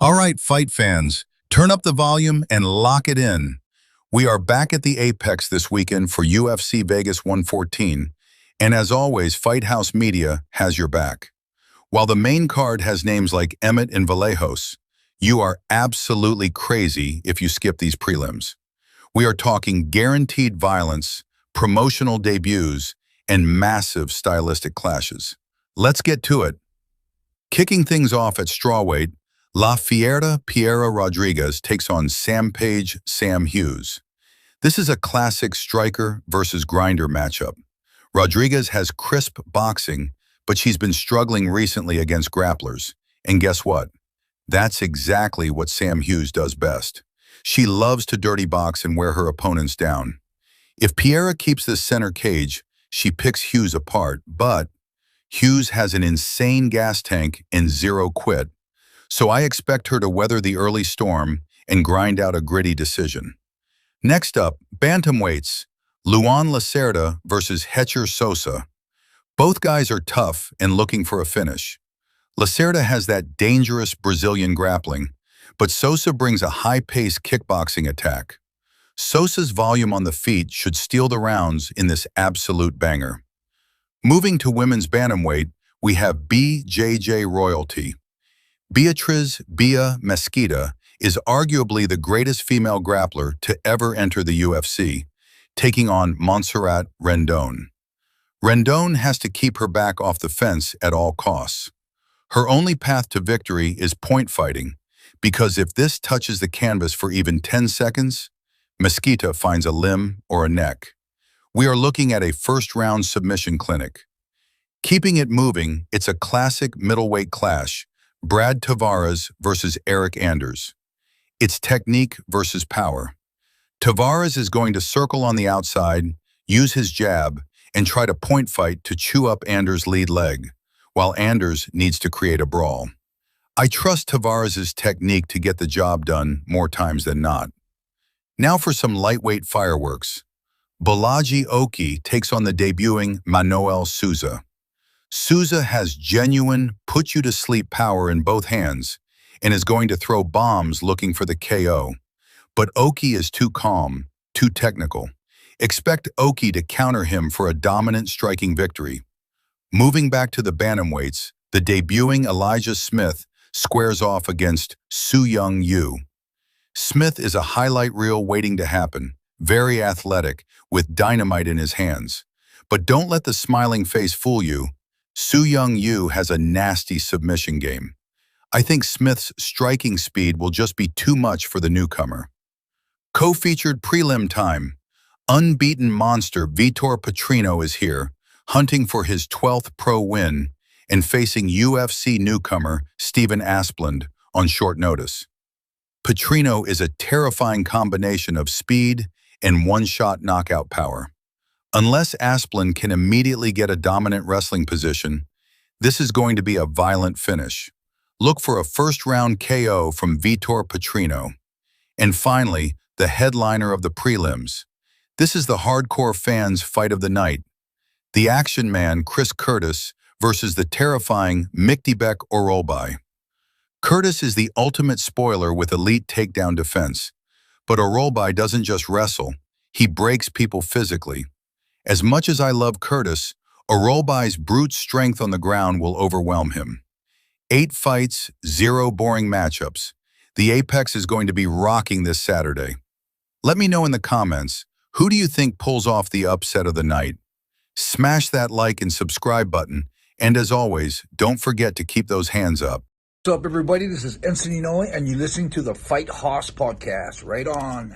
All right, fight fans, turn up the volume and lock it in. We are back at the Apex this weekend for UFC Vegas 114, and as always, Fight House Media has your back. While the main card has names like Emmett and Vallejos, you are absolutely crazy if you skip these prelims. We are talking guaranteed violence, promotional debuts, and massive stylistic clashes. Let's get to it. Kicking things off at strawweight, La Fiera Piera Rodriguez takes on Sam Hughes. This is a classic striker versus grinder matchup. Rodriguez has crisp boxing, but she's been struggling recently against grapplers. And guess what? That's exactly what Sam Hughes does best. She loves to dirty box and wear her opponents down. If Piera keeps this center cage, she picks Hughes apart, but Hughes has an insane gas tank and zero quit. So I expect her to weather the early storm and grind out a gritty decision. Next up, bantamweights, Luan Lacerda versus Hetcher Sosa. Both guys are tough and looking for a finish. Lacerda has that dangerous Brazilian grappling, but Sosa brings a high-paced kickboxing attack. Sosa's volume on the feet should steal the rounds in this absolute banger. Moving to women's bantamweight, we have BJJ royalty. Beatriz Bia Mesquita is arguably the greatest female grappler to ever enter the UFC, taking on Montserrat Rendon. Rendon has to keep her back off the fence at all costs. Her only path to victory is point fighting, because if this touches the canvas for even 10 seconds, Mesquita finds a limb or a neck. We are looking at a first-round submission clinic. Keeping it moving, it's a classic middleweight clash, Brad Tavares versus Eric Anders. It's technique versus power. Tavares is going to circle on the outside, use his jab, and try to point fight to chew up Anders' lead leg, while Anders needs to create a brawl. I trust Tavares' technique to get the job done more times than not. Now for some lightweight fireworks. Balaji Oki takes on the debuting Manuel Souza. Souza has genuine, put-you-to-sleep power in both hands and is going to throw bombs looking for the KO. But Oki is too calm, too technical. Expect Oki to counter him for a dominant striking victory. Moving back to the bantamweights, the debuting Elijah Smith squares off against Su Young Yu. Smith is a highlight reel waiting to happen, very athletic, with dynamite in his hands. But don't let the smiling face fool you. Su Young Yu has a nasty submission game. I think Smith's striking speed will just be too much for the newcomer. Co-featured prelim time. Unbeaten monster Vitor Petrino is here, hunting for his 12th pro win and facing UFC newcomer Steven Asplund on short notice. Petrino is a terrifying combination of speed and one-shot knockout power. Unless Asplund can immediately get a dominant wrestling position, this is going to be a violent finish. Look for a first-round KO from Vitor Petrino. And finally, the headliner of the prelims. This is the hardcore fans' fight of the night. The action man Chris Curtis versus the terrifying Myktybek Orolbai. Curtis is the ultimate spoiler with elite takedown defense, but Orolbai doesn't just wrestle, he breaks people physically. As much as I love Curtis, Orolbai's brute strength on the ground will overwhelm him. 8 fights, 0 boring matchups. The Apex is going to be rocking this Saturday. Let me know in the comments, who do you think pulls off the upset of the night? Smash that like and subscribe button, and as always, don't forget to keep those hands up. What's up, everybody? This is Encinino, and you're listening to the Fight House podcast. Right on.